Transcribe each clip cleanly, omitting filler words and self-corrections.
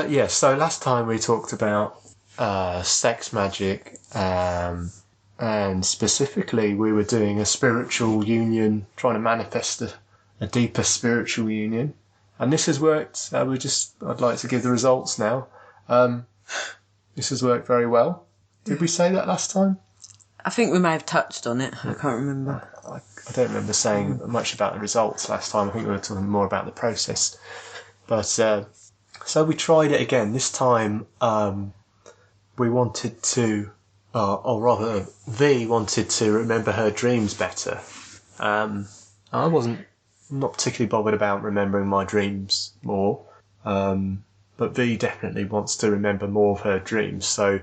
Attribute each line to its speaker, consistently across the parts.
Speaker 1: Yeah, so last time we talked about sex magic, and specifically we were doing a spiritual union, trying to manifest a deeper spiritual union. And this has worked. I'd like to give the results now. This has worked very well. Did we say that last time?
Speaker 2: I think we may have touched on it. I can't remember.
Speaker 1: I don't remember saying much about the results last time. I think we were talking more about the process. But so we tried it again. This time we wanted to, or rather V wanted to remember her dreams better. I wasn't not particularly bothered about remembering my dreams more. But V definitely wants to remember more of her dreams. So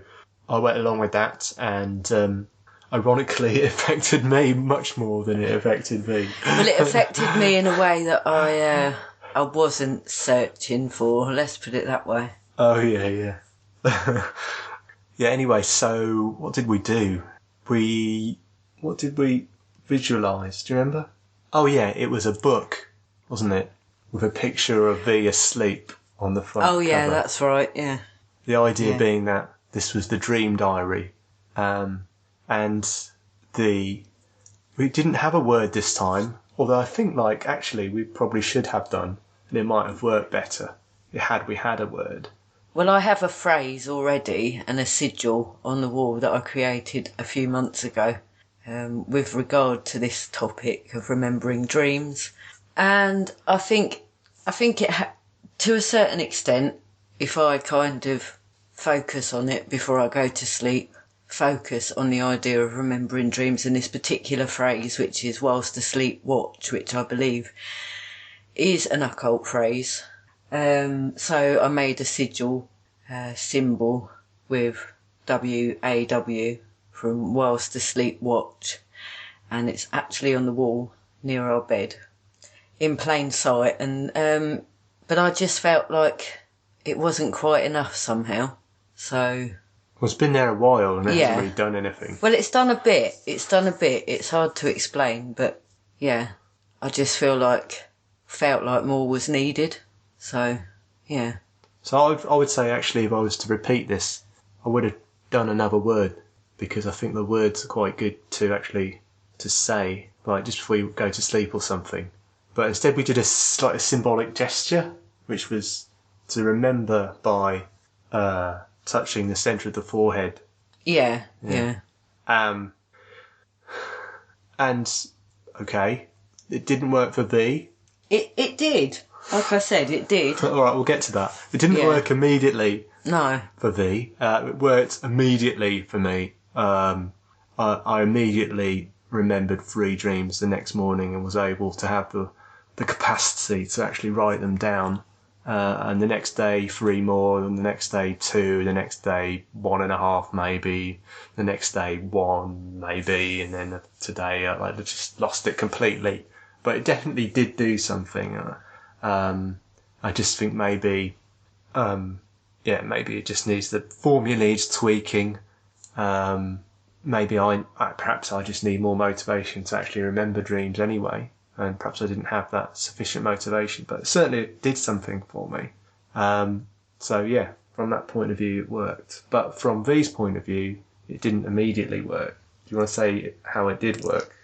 Speaker 1: I went along with that, and ironically, it affected me much more than it affected V.
Speaker 2: Well, it affected me in a way that I wasn't searching for. Let's put it that way.
Speaker 1: Oh, yeah. Yeah, anyway, so what did we do? What did we visualise? Do you remember? Oh, yeah, it was a book, wasn't it? With a picture of V asleep on the front
Speaker 2: Oh, yeah,
Speaker 1: cover.
Speaker 2: that's right, yeah.
Speaker 1: The idea being that this was the dream diary. And we didn't have a word this time, although I think, actually, we probably should have done, and it might have worked better had we had a word.
Speaker 2: Well, I have a phrase already and a sigil on the wall that I created a few months ago with regard to this topic of remembering dreams. And I think to a certain extent, if I kind of focus on it before I go to sleep, focus on the idea of remembering dreams in this particular phrase, which is whilst asleep watch, which I believe is an occult phrase. So I made a sigil symbol with WAW from whilst asleep watch, and it's actually on the wall near our bed in plain sight. And but I just felt like it wasn't quite enough somehow. So
Speaker 1: Well, it's been there a while and it hasn't really done anything.
Speaker 2: Well, it's done a bit. It's hard to explain, but yeah, I just felt like more was needed. So, yeah.
Speaker 1: So I would say, actually, if I was to repeat this, I would have done another word, because I think the words are quite good to say, just before you go to sleep or something. But instead we did a symbolic gesture, which was to remember by touching the centre of the forehead.
Speaker 2: Yeah.
Speaker 1: And, okay, it didn't work for V.
Speaker 2: It did. Like I said, it did.
Speaker 1: All right, we'll get to that. It didn't work immediately.
Speaker 2: No.
Speaker 1: For V. It worked immediately for me. I immediately remembered 3 dreams the next morning and was able to have the capacity to actually write them down. And the next day 3 more, and the next day 2, the next day 1.5 maybe, the next day 1 maybe, and then today I just lost it completely. But it definitely did do something. I just think maybe it just needs, the formula needs tweaking. Maybe perhaps I just need more motivation to actually remember dreams anyway, and perhaps I didn't have that sufficient motivation, but certainly it did something for me. So yeah, from that point of view it worked, but from V's point of view it didn't immediately work. Do you want to say how it did work?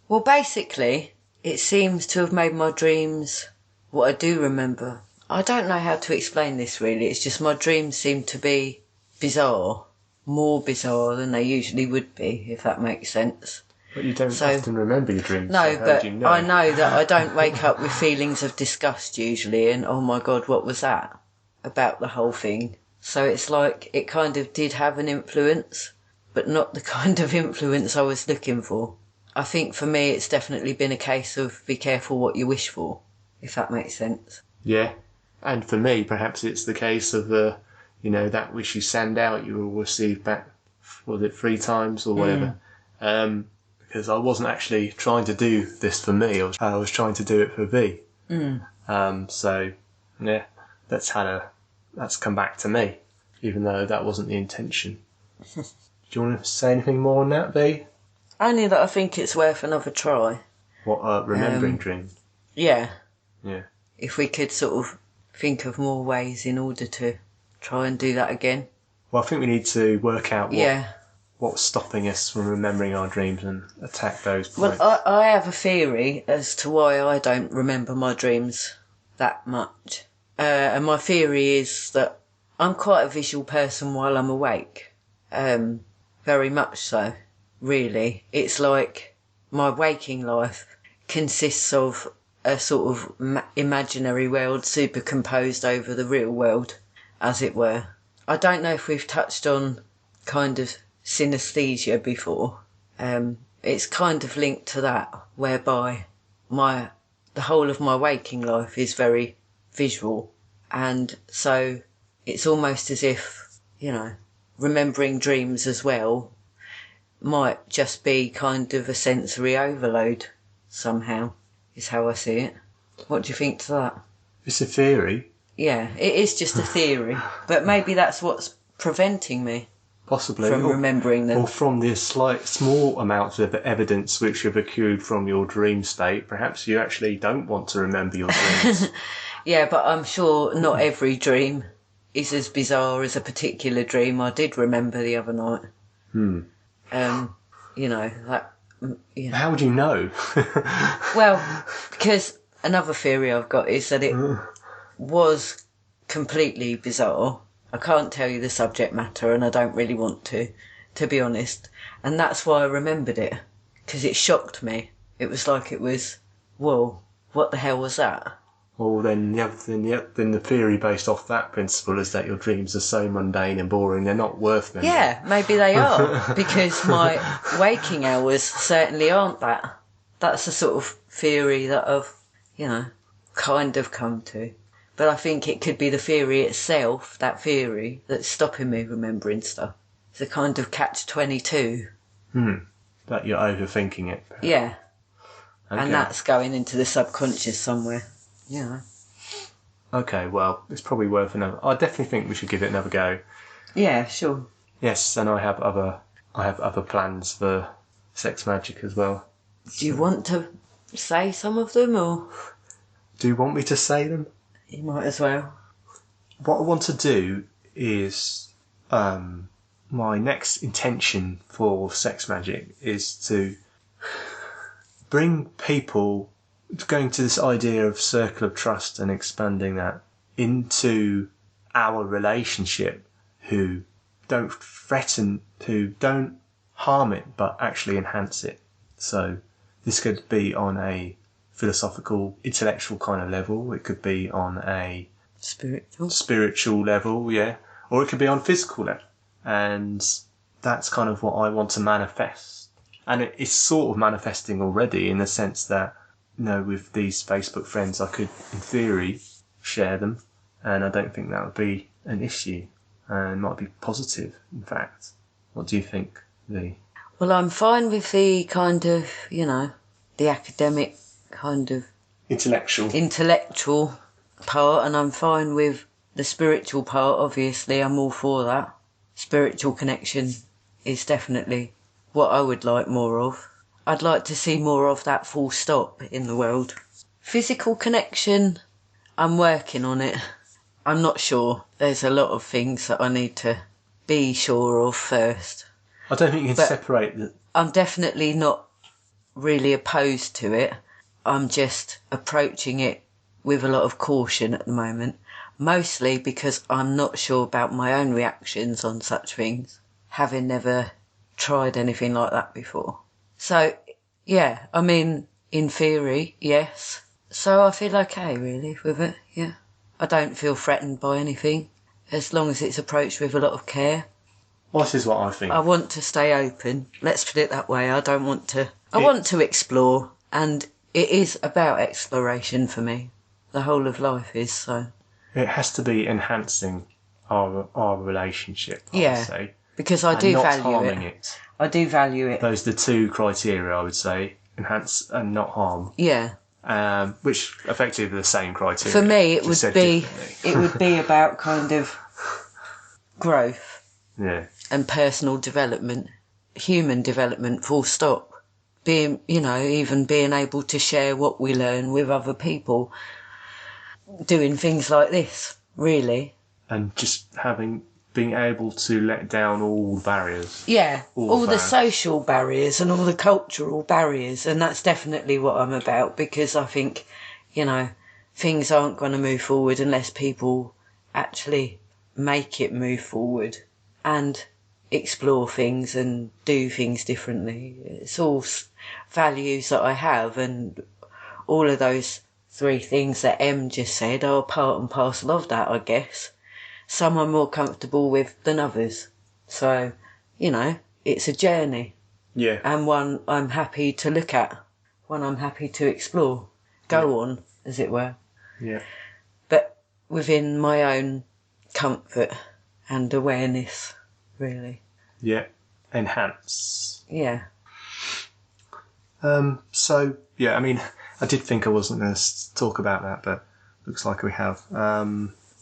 Speaker 2: Well, basically, it seems to have made my dreams what I do remember. I don't know how to explain this really. It's just my dreams seem to be bizarre, more bizarre than they usually would be, if that makes sense.
Speaker 1: But you don't often remember your dreams.
Speaker 2: No,
Speaker 1: so
Speaker 2: but
Speaker 1: do you know?
Speaker 2: I know that I don't wake up with feelings of disgust usually, and oh my God, what was that? About the whole thing. So it's like it kind of did have an influence, but not the kind of influence I was looking for. I think for me it's definitely been a case of be careful what you wish for, if that makes sense.
Speaker 1: Yeah, and for me perhaps it's the case of that which you send out you will receive back, was it 3 times or whatever? Because I wasn't actually trying to do this for me, I was trying to do it for V. So yeah, that's come back to me, even though that wasn't the intention. Do you want to say anything more on that, V?
Speaker 2: Only that I think it's worth another try.
Speaker 1: What, remembering dreams?
Speaker 2: Yeah.
Speaker 1: Yeah.
Speaker 2: If we could sort of think of more ways in order to try and do that again.
Speaker 1: Well, I think we need to work out
Speaker 2: Yeah.
Speaker 1: what's stopping us from remembering our dreams and attack those
Speaker 2: Well,
Speaker 1: points.
Speaker 2: I have a theory as to why I don't remember my dreams that much. And my theory is that I'm quite a visual person while I'm awake. Very much so, really. It's like my waking life consists of a sort of imaginary world superimposed over the real world, as it were. I don't know if we've touched on kind of synesthesia before. It's kind of linked to that, whereby the whole of my waking life is very visual, and so it's almost as if, remembering dreams as well might just be kind of a sensory overload somehow, is how I see it. What do you think to that?
Speaker 1: It's a theory.
Speaker 2: Yeah, it is just a theory, but maybe that's what's preventing me
Speaker 1: Possibly.
Speaker 2: from remembering them.
Speaker 1: Or from the small amounts of evidence which you've accrued from your dream state, perhaps you actually don't want to remember your dreams.
Speaker 2: Yeah, but I'm sure not every dream is as bizarre as a particular dream I did remember the other night.
Speaker 1: How would you know?
Speaker 2: Well, because another theory I've got is that it was completely bizarre. I can't tell you the subject matter, and I don't really want to be honest. And that's why I remembered it, because it shocked me. It was like it was, whoa, what the hell was that?
Speaker 1: Well, then the theory based off that principle is that your dreams are so mundane and boring, they're not worth remembering.
Speaker 2: Yeah, maybe they are, because my waking hours certainly aren't that. That's the sort of theory that I've, kind of come to. But I think it could be the theory itself, that theory, that's stopping me remembering stuff. It's a kind of catch-22.
Speaker 1: That you're overthinking it. Perhaps.
Speaker 2: Yeah.
Speaker 1: Okay.
Speaker 2: And that's going into the subconscious somewhere. Yeah.
Speaker 1: Okay, well, it's probably worth another. I definitely think we should give it another go.
Speaker 2: Yeah, sure.
Speaker 1: Yes, and I have other plans for sex magic as well.
Speaker 2: Do you want to say some of them, or
Speaker 1: Do you want me to say them?
Speaker 2: you might as well?
Speaker 1: What I want to do is my next intention for sex magic is to bring people, going to this idea of circle of trust and expanding that into our relationship, who don't threaten, who don't harm it, but actually enhance it. So this could be on a philosophical, intellectual kind of level. It could be on a spiritual level, yeah. Or it could be on physical level. And that's kind of what I want to manifest. And it's sort of manifesting already, in the sense that, with these Facebook friends, I could, in theory, share them. And I don't think that would be an issue. And it might be positive, in fact. What do you think, Lee?
Speaker 2: Well, I'm fine with the kind of, the academic kind of intellectual part, and I'm fine with the spiritual part. Obviously, I'm all for that. Spiritual connection is definitely what I would like more of. I'd like to see more of that, full stop, in the world. Physical connection, I'm working on it. I'm not sure. There's a lot of things that I need to be sure of first.
Speaker 1: I don't think you can separate the...
Speaker 2: I'm definitely not really opposed to it. I'm just approaching it with a lot of caution at the moment, mostly because I'm not sure about my own reactions on such things, having never tried anything like that before. So, yeah, I mean, in theory, yes. So I feel okay, really, with it, yeah. I don't feel threatened by anything, as long as it's approached with a lot of care.
Speaker 1: Well, this is what I think.
Speaker 2: I want to stay open. Let's put it that way. I want to explore, and it is about exploration for me. The whole of life is, so.
Speaker 1: It has to be enhancing our relationship, I would say.
Speaker 2: Because I do value
Speaker 1: not harming it.
Speaker 2: I do value it.
Speaker 1: Those are the two criteria, I would say. Enhance and not harm.
Speaker 2: Yeah.
Speaker 1: Which effectively are the same criteria.
Speaker 2: For me, it would be about kind of growth.
Speaker 1: Yeah.
Speaker 2: And personal development, human development, full stop. Being, even being able to share what we learn with other people. doing things like this, really.
Speaker 1: And just being able to let down all the barriers.
Speaker 2: Yeah, all the
Speaker 1: barriers.
Speaker 2: social barriers and all the cultural barriers, and that's definitely what I'm about, because I think, things aren't going to move forward unless people actually make it move forward and explore things and do things differently. It's all values that I have, and all of those 3 things that Em just said are part and parcel of that, I guess. Some I'm more comfortable with than others. So, it's a journey.
Speaker 1: Yeah.
Speaker 2: And one I'm happy to look at, one I'm happy to explore, go on, as it were.
Speaker 1: Yeah.
Speaker 2: But within my own comfort and awareness, really.
Speaker 1: Yeah. Enhance.
Speaker 2: Yeah.
Speaker 1: So, yeah, I mean, I did think I wasn't going to talk about that, but looks like we have.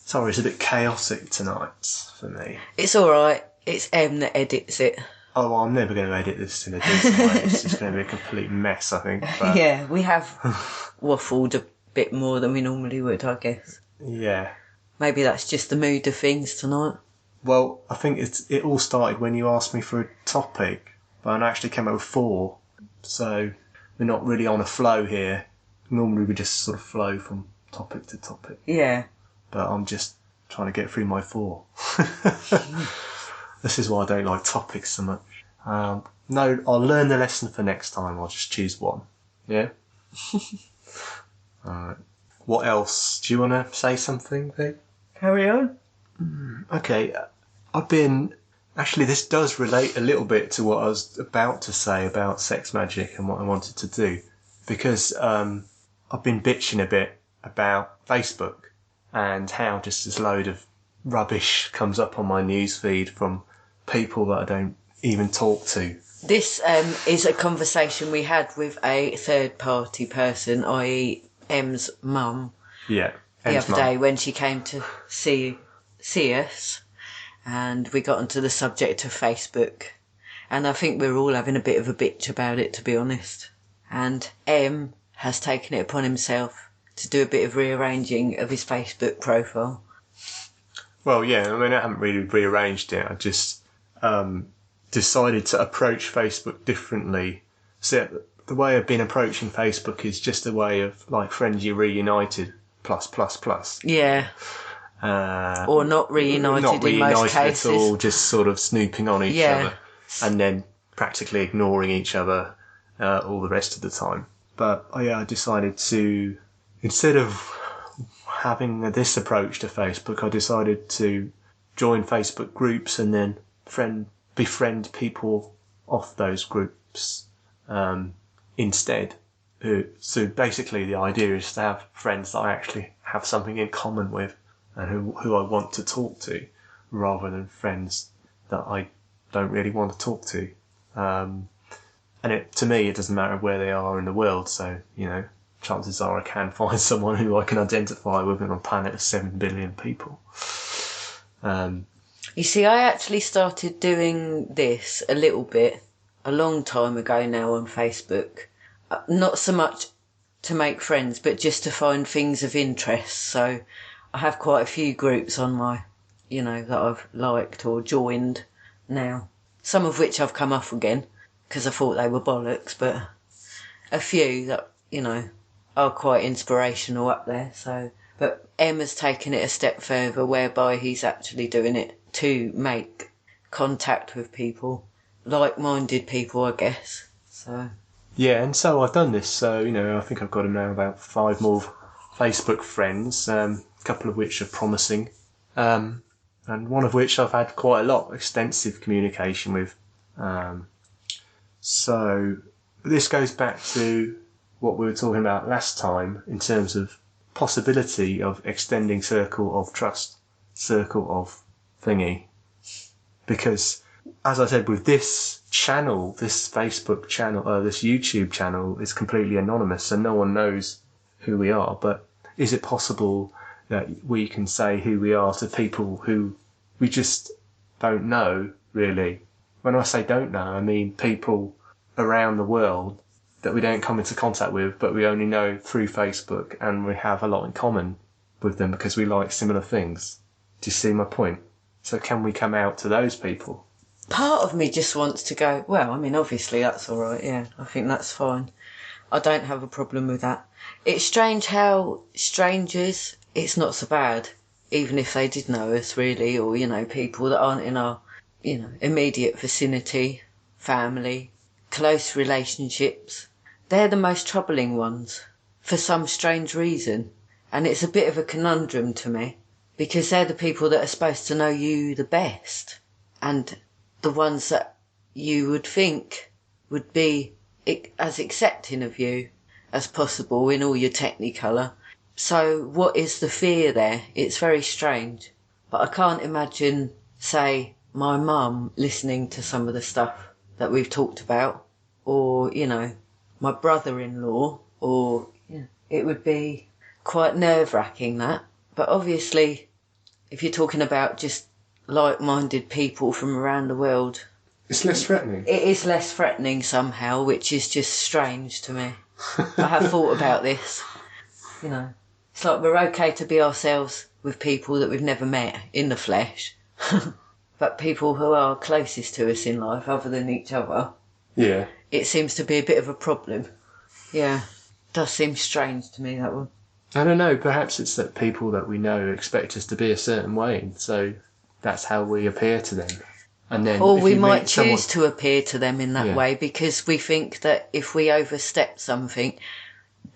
Speaker 1: Sorry, it's a bit chaotic tonight for me.
Speaker 2: It's all right. It's Em that edits it.
Speaker 1: Oh, well, I'm never going to edit this in a decent way. It's just going to be a complete mess, I think. But...
Speaker 2: Yeah, we have waffled a bit more than we normally would, I guess.
Speaker 1: Yeah.
Speaker 2: Maybe that's just the mood of things tonight.
Speaker 1: Well, I think it all started when you asked me for a topic, but I actually came up with 4. So we're not really on a flow here. Normally we just sort of flow from topic to topic.
Speaker 2: Yeah.
Speaker 1: But I'm just trying to get through my 4. This is why I don't like topics so much. No, I'll learn the lesson for next time. I'll just choose one. Yeah? Alright. What else? Do you want to say something, Vic?
Speaker 2: Carry on.
Speaker 1: Okay. Actually, this does relate a little bit to what I was about to say about sex magic and what I wanted to do. Because I've been bitching a bit about Facebook and how just this load of rubbish comes up on my newsfeed from people that I don't even talk to.
Speaker 2: This is a conversation we had with a third-party person, i.e. Em's mum.
Speaker 1: Yeah.
Speaker 2: The other day when she came to see us, and we got onto the subject of Facebook. And I think we're all having a bit of a bitch about it, to be honest. And Em has taken it upon himself to do a bit of rearranging of his Facebook profile.
Speaker 1: Well, yeah, I mean, I haven't really rearranged it. I just decided to approach Facebook differently. So the way I've been approaching Facebook is just a way of, like, Friends You Reunited, +++.
Speaker 2: Yeah. Or not reunited in most cases.
Speaker 1: At all, just sort of snooping on each other. And then practically ignoring each other all the rest of the time. But, I decided to, instead of having this approach to Facebook, I decided to join Facebook groups and then befriend people off those groups instead. So basically the idea is to have friends that I actually have something in common with and who I want to talk to, rather than friends that I don't really want to talk to. And to me, it doesn't matter where they are in the world, so, chances are I can find someone who I can identify with on a planet of 7 billion people.
Speaker 2: You see, I actually started doing this a little bit a long time ago now on Facebook. Not so much to make friends, but just to find things of interest. So I have quite a few groups on my, that I've liked or joined now. Some of which I've come off again because I thought they were bollocks, but a few that, are quite inspirational up there. So, but Emma's taken it a step further, whereby he's actually doing it to make contact with people, like-minded people, I guess. So.
Speaker 1: Yeah, and so I've done this. So, I think I've got now about 5 more Facebook friends, a couple of which are promising, and one of which I've had quite a lot, extensive communication with. So this goes back to what we were talking about last time in terms of possibility of extending circle of trust, circle of thingy. Because, as I said, with this channel, this Facebook channel, this YouTube channel is completely anonymous and no one knows who we are. But is it possible that we can say who we are to people who we just don't know, really? When I say don't know, I mean people around the world that we don't come into contact with, but we only know through Facebook, and we have a lot in common with them because we like similar things. Do you see my point? So can we come out to those people?
Speaker 2: Part of me just wants to go, well, I mean, obviously that's all right, yeah, I think that's fine. I don't have a problem with that. It's strange how strangers, it's not so bad, even if they did know us, really, or, people that aren't in our, immediate vicinity, family, close relationships. They're the most troubling ones, for some strange reason. And it's a bit of a conundrum to me, because they're the people that are supposed to know you the best, and the ones that you would think would be as accepting of you as possible in all your technicolor. So what is the fear there? It's very strange. But I can't imagine, say, my mum listening to some of the stuff that we've talked about, or, my brother-in-law, or, it would be quite nerve-wracking, that. But obviously, if you're talking about just like-minded people from around the world,
Speaker 1: it's less threatening.
Speaker 2: It is less threatening somehow, which is just strange to me. I have thought about this. It's like we're okay to be ourselves with people that we've never met in the flesh, but people who are closest to us in life, other than each other,
Speaker 1: yeah,
Speaker 2: it seems to be a bit of a problem. Yeah, does seem strange to me, that one.
Speaker 1: I don't know, perhaps it's that people that we know expect us to be a certain way, and so that's how we appear to them. And then,
Speaker 2: or we might choose to appear to them in that
Speaker 1: Yeah.
Speaker 2: way because we think that if we overstep something,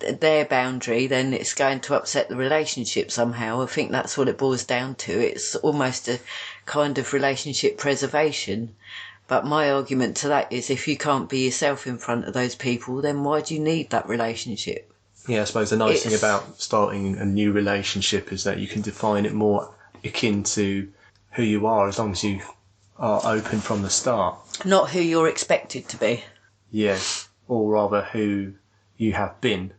Speaker 2: their boundary, then it's going to upset the relationship somehow. I think that's what it boils down to. It's almost a kind of relationship preservation. But my argument to that is if you can't be yourself in front of those people, then why do you need that relationship?
Speaker 1: Yeah, I suppose the nice thing about starting a new relationship is that you can define it more akin to who you are as long as you are open from the start.
Speaker 2: Not who you're expected to be.
Speaker 1: Yes, or rather who you have been.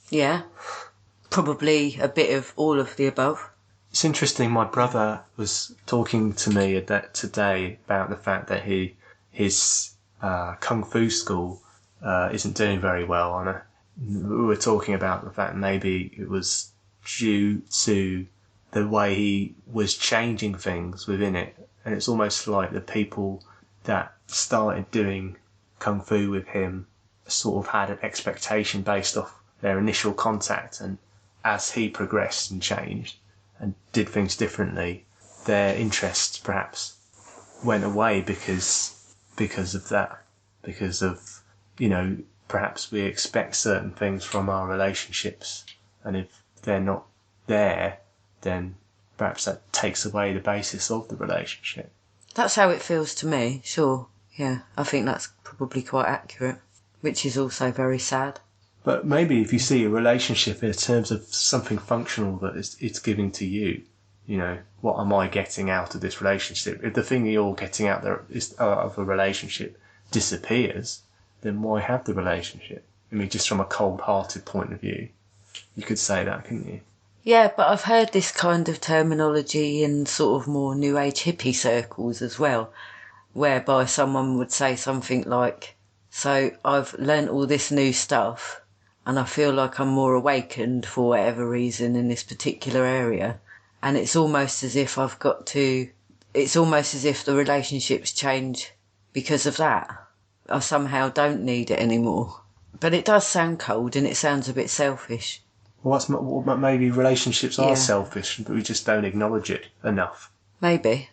Speaker 2: Yeah. Probably a bit of all of the above.
Speaker 1: It's interesting, my brother was talking to me today about the fact that his kung fu school isn't doing very well, and we were talking about the fact maybe it was due to the way he was changing things within it. And it's almost like the people that started doing kung fu with him sort of had an expectation based off their initial contact, and as he progressed and changed and did things differently, their interests perhaps went away because of that. Because of, perhaps we expect certain things from our relationships, and if they're not there, then perhaps that takes away the basis of the relationship.
Speaker 2: That's how it feels to me, sure. Yeah, I think that's probably quite accurate, which is also very sad.
Speaker 1: But maybe if you see a relationship in terms of something functional that it's giving to you, what am I getting out of this relationship? If the thing you're getting out there of a relationship disappears, then why have the relationship? I mean, just from a cold-hearted point of view, you could say that, couldn't you?
Speaker 2: Yeah, but I've heard this kind of terminology in sort of more New Age hippie circles as well, whereby someone would say something like, so I've learnt all this new stuff and I feel like I'm more awakened for whatever reason in this particular area. And it's almost as if it's almost as if the relationships change because of that. I somehow don't need it anymore. But it does sound cold and it sounds a bit selfish.
Speaker 1: Well, maybe relationships are selfish, but we just don't acknowledge it enough.
Speaker 2: Maybe.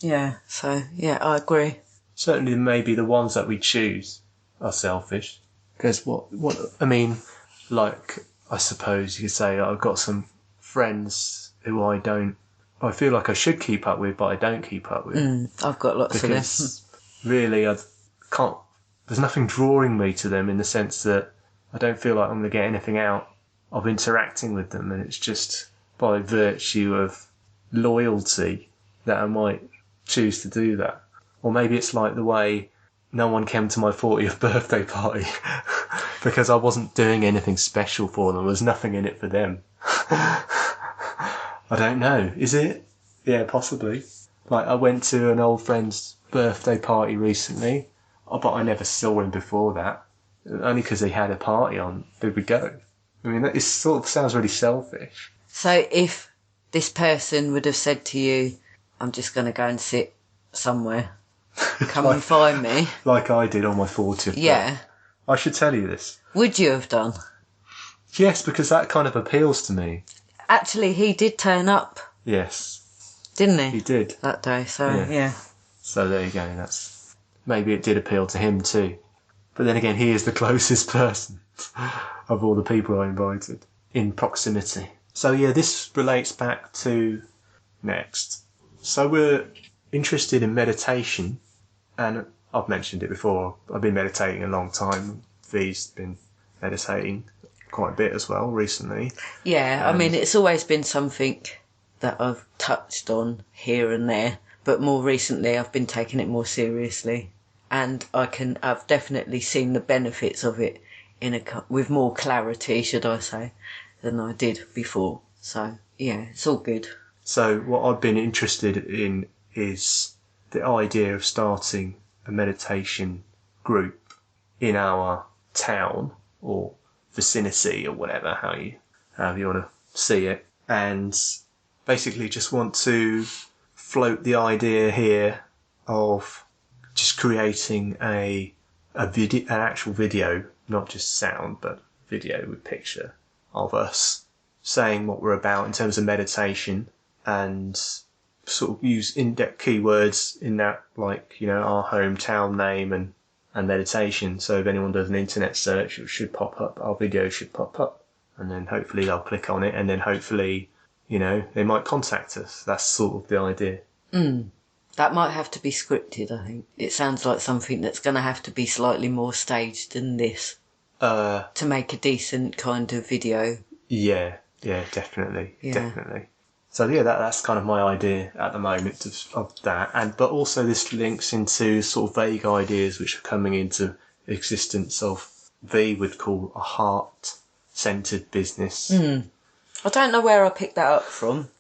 Speaker 2: Yeah, so, yeah, I agree.
Speaker 1: Certainly maybe the ones that we choose are selfish. Because I suppose you could say I've got some friends who I feel like I should keep up with, but I don't keep up with.
Speaker 2: I've got lots of them.
Speaker 1: Because really, there's nothing drawing me to them in the sense that I don't feel like I'm going to get anything out of interacting with them, and it's just by virtue of loyalty that I might choose to do that. Or maybe it's like the way no one came to my 40th birthday party because I wasn't doing anything special for them. There was nothing in it for them. I don't know. Is it? Yeah, possibly. Like, I went to an old friend's birthday party recently, but I never saw him before that. Only because he had a party on did we go. I mean, that sort of sounds really selfish.
Speaker 2: So if this person would have said to you, I'm just going to go and sit somewhere, come and find me.
Speaker 1: Like I did on my 40th.
Speaker 2: Yeah.
Speaker 1: I should tell you this.
Speaker 2: Would you have done?
Speaker 1: Yes, because that kind of appeals to me.
Speaker 2: Actually, he did turn up.
Speaker 1: Yes.
Speaker 2: Didn't he?
Speaker 1: He did.
Speaker 2: That day, so yeah.
Speaker 1: So there you go. Maybe it did appeal to him too. But then again, he is the closest person of all the people I invited in proximity. So yeah, this relates back to next. So we're interested in meditation, and I've mentioned it before. I've been meditating a long time. V's been meditating quite a bit as well recently.
Speaker 2: Yeah, I mean, it's always been something that I've touched on here and there, but more recently I've been taking it more seriously, and I've definitely seen the benefits of it with more clarity, should I say, than I did before. So yeah, it's all good.
Speaker 1: So what I've been interested in is the idea of starting a meditation group in our town or vicinity or whatever, however you want to see it, and basically just want to float the idea here of just creating an actual video, not just sound, but video with picture of us saying what we're about in terms of meditation, and sort of use in-depth keywords in that, like, our hometown name and meditation. So if anyone does an internet search, it should pop up, our video should pop up, and then hopefully they'll click on it, and then hopefully, they might contact us. That's sort of the idea.
Speaker 2: That might have to be scripted, I think. It sounds like something that's going to have to be slightly more staged than this to make a decent kind of video.
Speaker 1: Yeah, definitely.
Speaker 2: Yeah.
Speaker 1: Definitely. So yeah, that's kind of my idea at the moment of that, but also this links into sort of vague ideas which are coming into existence of V would call a heart-centered business.
Speaker 2: I don't know where I picked that up from.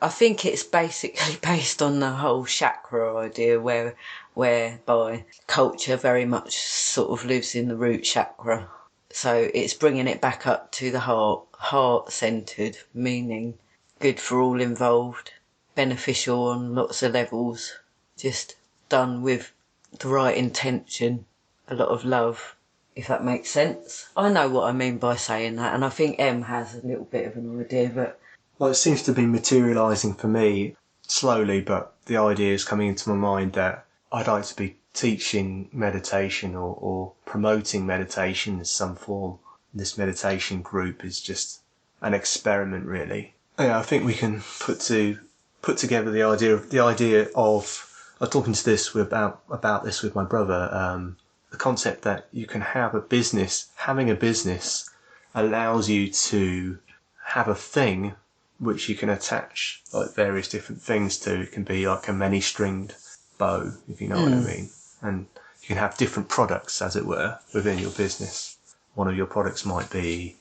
Speaker 2: I think it's basically based on the whole chakra idea, whereby culture very much sort of lives in the root chakra. So it's bringing it back up to the heart-centered, meaning good for all involved, beneficial on lots of levels, just done with the right intention, a lot of love, if that makes sense. I know what I mean by saying that, and I think Em has a little bit of an idea, but...
Speaker 1: Well, it seems to be materialising for me slowly, but the idea is coming into my mind that I'd like to be teaching meditation or promoting meditation in some form. This meditation group is just an experiment, really. Yeah, I think we can put together the idea of I was talking to this about this with my brother. The concept that you can have a business. Having a business allows you to have a thing which you can attach like various different things to. It can be like a many-stringed bow, if you know what I mean, and you can have different products, as it were, within your business. One of your products might be,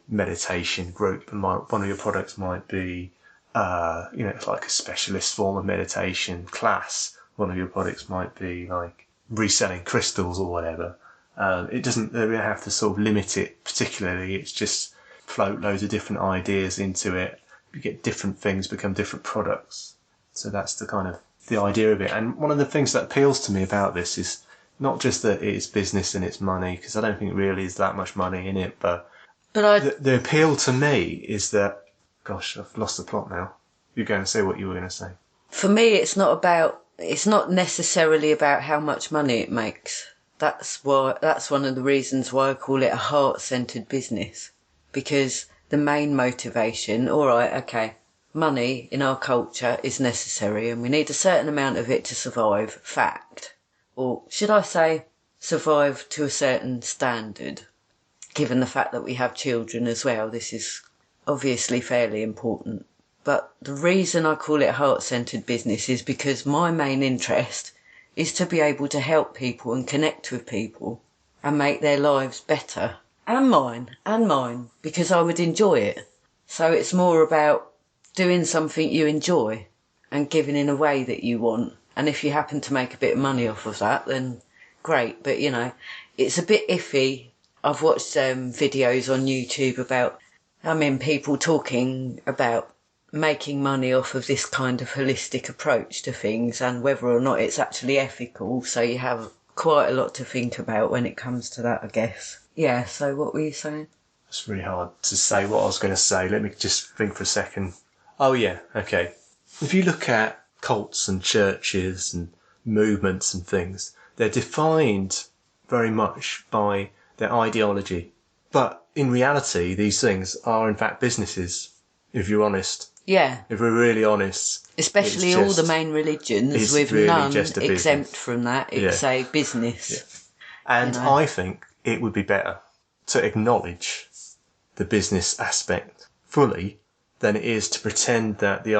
Speaker 1: meditation group, and one of your products might be, it's like a specialist form of meditation class. One of your products might be like reselling crystals or whatever. It doesn't really have to sort of limit it particularly. It's just float loads of different ideas into it. You get different things become different products. So that's the idea of it. And one of the things that appeals to me about this is not just that it's business and it's money, because I don't think really is that much money in it, but the appeal to me is that, gosh, I've lost the plot now. You're going to say what you were going to say.
Speaker 2: For me, it's not necessarily about how much money it makes. That's one of the reasons why I call it a heart-centered business. Because the main motivation, money in our culture is necessary and we need a certain amount of it to survive, fact. Or should I say, survive to a certain standard. Given the fact that we have children as well, this is obviously fairly important. But the reason I call it heart-centered business is because my main interest is to be able to help people and connect with people and make their lives better. And mine, because I would enjoy it. So it's more about doing something you enjoy and giving in a way that you want. And if you happen to make a bit of money off of that, then great. But, it's a bit iffy. I've watched videos on YouTube about I mean, people talking about making money off of this kind of holistic approach to things and whether or not it's actually ethical. So you have quite a lot to think about when it comes to that, I guess. Yeah, so what were you saying?
Speaker 1: It's really hard to say what I was going to say. Let me just think for a second. Oh, yeah, okay. If you look at cults and churches and movements and things, they're defined very much by their ideology. But in reality, these things are in fact businesses, if you're honest.
Speaker 2: Yeah.
Speaker 1: If we're really honest.
Speaker 2: Especially all the main religions, with
Speaker 1: really
Speaker 2: none
Speaker 1: just a
Speaker 2: exempt
Speaker 1: business.
Speaker 2: from that. It's a business.
Speaker 1: Yeah. And I think it would be better to acknowledge the business aspect fully than it is to pretend that the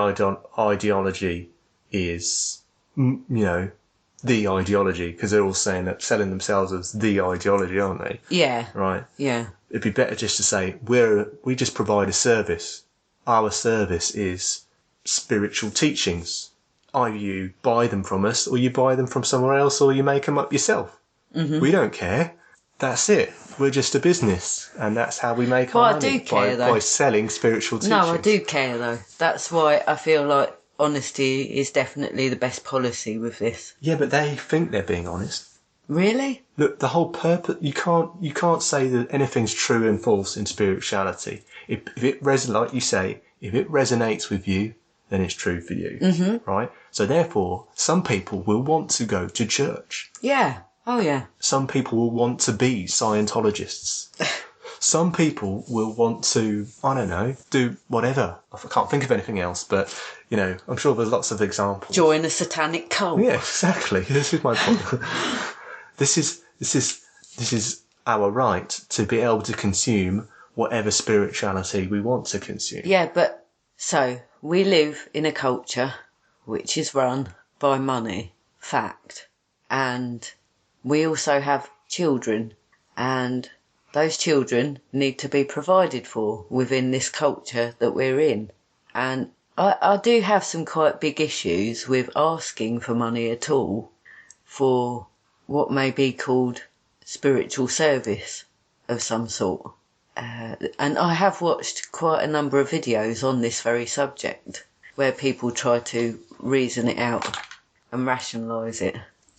Speaker 1: ideology is, the ideology, because they're all saying that, selling themselves as the ideology, aren't they?
Speaker 2: Yeah.
Speaker 1: Right.
Speaker 2: Yeah.
Speaker 1: It'd be better just to say we just provide a service. Our service is spiritual teachings. Either you buy them from us, or you buy them from somewhere else, or you make them up yourself. Mm-hmm. We don't care. That's it. We're just a business, and that's how we make our money.
Speaker 2: I do care, though.
Speaker 1: By selling spiritual teachings.
Speaker 2: No, I do care, though. That's why I feel like honesty is definitely the best policy with this.
Speaker 1: Yeah, but they think they're being honest.
Speaker 2: Really?
Speaker 1: Look, the whole purpose, you can't say that anything's true and false in spirituality. If it like you say, if it resonates with you, then it's true for you. Mm-hmm. Right? So therefore, some people will want to go to church.
Speaker 2: Yeah. Oh, yeah.
Speaker 1: Some people will want to be Scientologists. Some people will want to, I don't know, do whatever. I can't think of anything else, but, I'm sure there's lots of examples.
Speaker 2: Join a satanic cult.
Speaker 1: Yeah, exactly. This is my point. This is our right to be able to consume whatever spirituality we want to consume.
Speaker 2: Yeah, but so we live in a culture which is run by money, fact, and we also have children, and those children need to be provided for within this culture that we're in. And I do have some quite big issues with asking for money at all for what may be called spiritual service of some sort. And I have watched quite a number of videos on this very subject where people try to reason it out and rationalise it.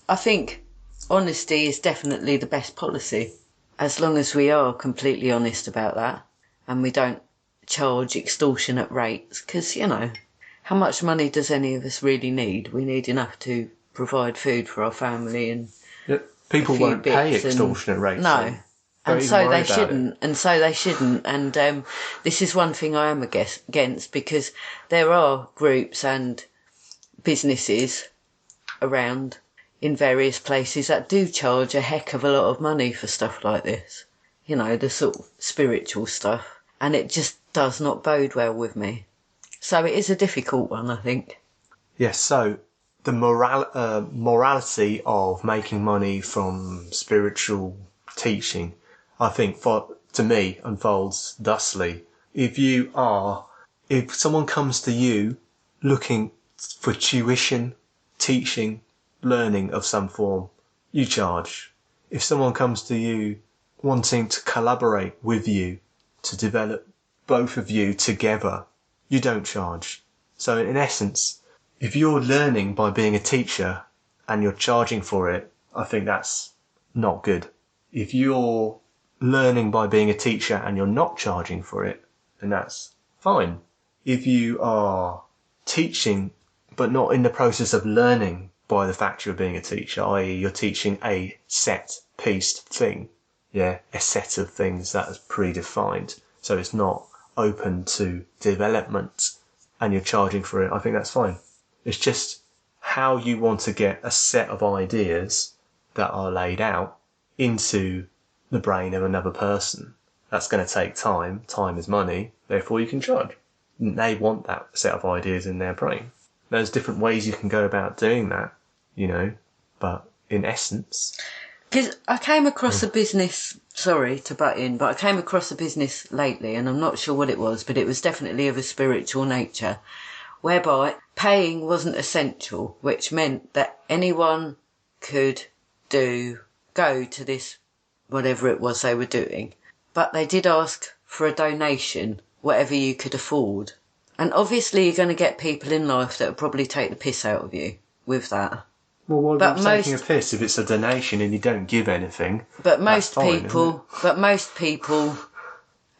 Speaker 2: I think honesty is definitely the best policy, as long as we are completely honest about that and we don't charge extortionate rates, because, how much money does any of us really need? We need enough to provide food for our family and
Speaker 1: people won't pay extortionate rates.
Speaker 2: No. And so they shouldn't. And this is one thing I am against, because there are groups and businesses around in various places that do charge a heck of a lot of money for stuff like this. The sort of spiritual stuff. And it just does not bode well with me. So it is a difficult one, I think.
Speaker 1: Yes, so the morality of making money from spiritual teaching, I think, to me, unfolds thusly. If someone comes to you looking for tuition, teaching, learning of some form, you charge. If someone comes to you wanting to collaborate with you to develop both of you together, you don't charge. So in essence, if you're learning by being a teacher and you're charging for it, I think that's not good. If you're learning by being a teacher and you're not charging for it, then that's fine. If you are teaching but not in the process of learning by the fact you're being a teacher, i.e. you're teaching a set-pieced thing, a set of things that is predefined, so it's not open to development, and you're charging for it, I think that's fine. It's just how you want to get a set of ideas that are laid out into the brain of another person. That's going to take time. Time is money, therefore you can charge. They want that set of ideas in their brain. There's different ways you can go about doing that, but in essence...
Speaker 2: Because I came across a business, sorry to butt in, but I came across a business lately, and I'm not sure what it was, but it was definitely of a spiritual nature, whereby paying wasn't essential, which meant that anyone could go to this, whatever it was they were doing. But they did ask for a donation whatever you could afford. And obviously you're going to get people in life that will probably take the piss out of you with that.
Speaker 1: Well, why
Speaker 2: But
Speaker 1: are you taking a piss if it's a donation and you don't give anything?
Speaker 2: But
Speaker 1: That's fine,
Speaker 2: most people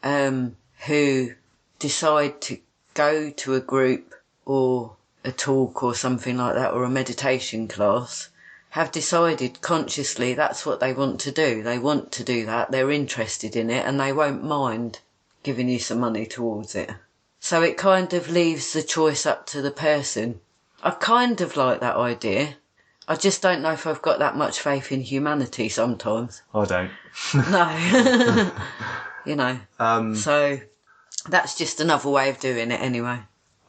Speaker 2: who decide to go to a group or a talk or something like that, or a meditation class, have decided consciously that's what they want to do. They want to do that, they're interested in it, and they won't mind giving you some money towards it. So it kind of leaves the choice up to the person. I kind of like that idea. I just don't know if I've got that much faith in humanity sometimes.
Speaker 1: I don't.
Speaker 2: No. You know. So that's just another way of doing it anyway.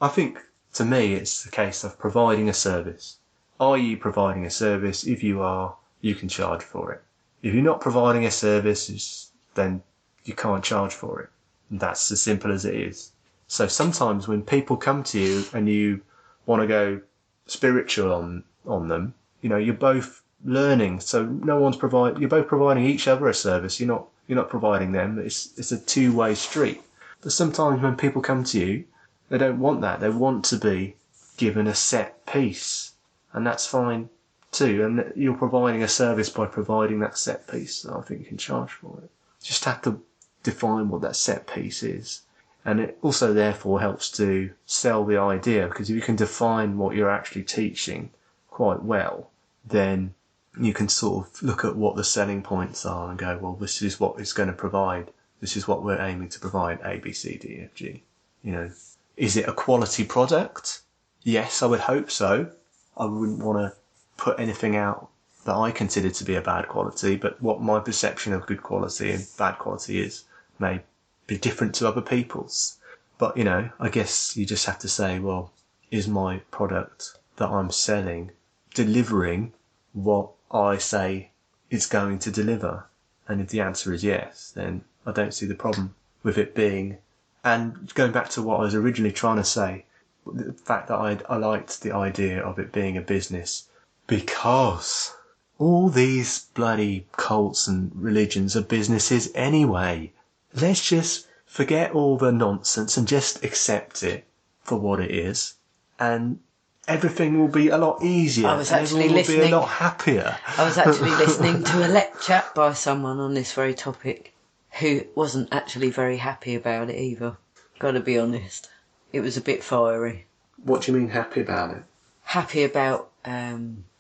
Speaker 1: I think, to me, it's the case of providing a service. Are you providing a service? If you are, you can charge for it. If you're not providing a service, then you can't charge for it. And that's as simple as it is. So sometimes when people come to you and you want to go spiritual on them, you know, you're both learning. So you're both providing each other a service. You're not providing them. It's a two-way street. But sometimes when people come to you, they don't want that. They want to be given a set piece. And that's fine too. And you're providing a service by providing that set piece. So I think you can charge for it. You just have to define what that set piece is. And it also therefore helps to sell the idea, because if you can define what you're actually teaching quite well, then you can sort of look at what the selling points are and go, well, this is what it's going to provide. This is what we're aiming to provide, A, B, C, D, E, F, G. You know, is it a quality product? Yes, I would hope so. I wouldn't want to put anything out that I consider to be a bad quality, but what my perception of good quality and bad quality is may be different to other people's. But, you know, I guess you just have to say, well, is my product that I'm selling delivering what I say it's going to deliver? And if the answer is yes, then I don't see the problem with it being. And going back to what I was originally trying to say, the fact that I liked the idea of it being a business, because all these bloody cults and religions are businesses anyway. Let's just forget all the nonsense and just accept it for what it is, and everything will be a lot easier. Everyone will be a lot happier.
Speaker 2: I was actually listening to a lecture by someone on this very topic who wasn't actually very happy about it either. Gotta be honest. It was a bit fiery.
Speaker 1: What do you mean happy about it?
Speaker 2: Happy about,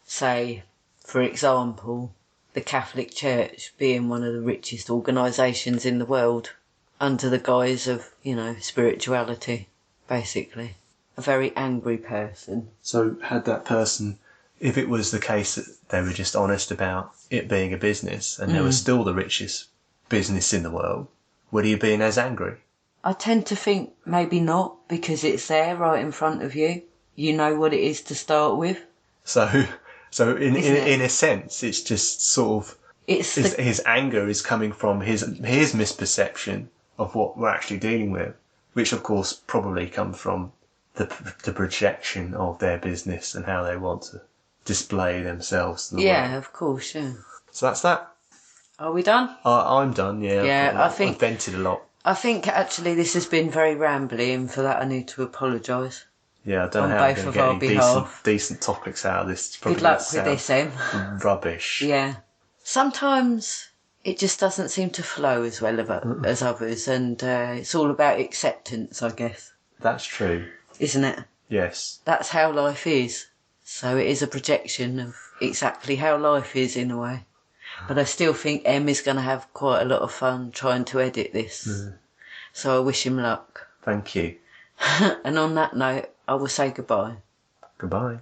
Speaker 2: say, for example, the Catholic Church being one of the richest organisations in the world, under the guise of, you know, spirituality, basically. A very angry person.
Speaker 1: So had that person, if it was the case that they were just honest about it being a business and they were still the richest business in the world, would he have been as angry?
Speaker 2: I tend to think maybe not, because it's there right in front of you. You know what it is to start with.
Speaker 1: So in a sense, it's just sort of his anger is coming from his misperception of what we're actually dealing with, which of course probably comes from the projection of their business and how they want to display themselves to the world.
Speaker 2: Yeah, of course, yeah.
Speaker 1: So that's that.
Speaker 2: Are we done?
Speaker 1: I'm done, yeah.
Speaker 2: Yeah,
Speaker 1: I've vented a lot.
Speaker 2: I think actually this has been very rambly, and for that I need to apologise.
Speaker 1: Yeah, I don't know how I'm going to get any decent topics out of this.
Speaker 2: Good luck with this, Em.
Speaker 1: Rubbish.
Speaker 2: Yeah. Sometimes it just doesn't seem to flow as well as others, and it's all about acceptance, I guess.
Speaker 1: That's true.
Speaker 2: Isn't it?
Speaker 1: Yes.
Speaker 2: That's how life is. So it is a projection of exactly how life is in a way. But I still think Em is going to have quite a lot of fun trying to edit this. So I wish him luck.
Speaker 1: Thank you.
Speaker 2: And on that note, I will say goodbye.
Speaker 1: Goodbye.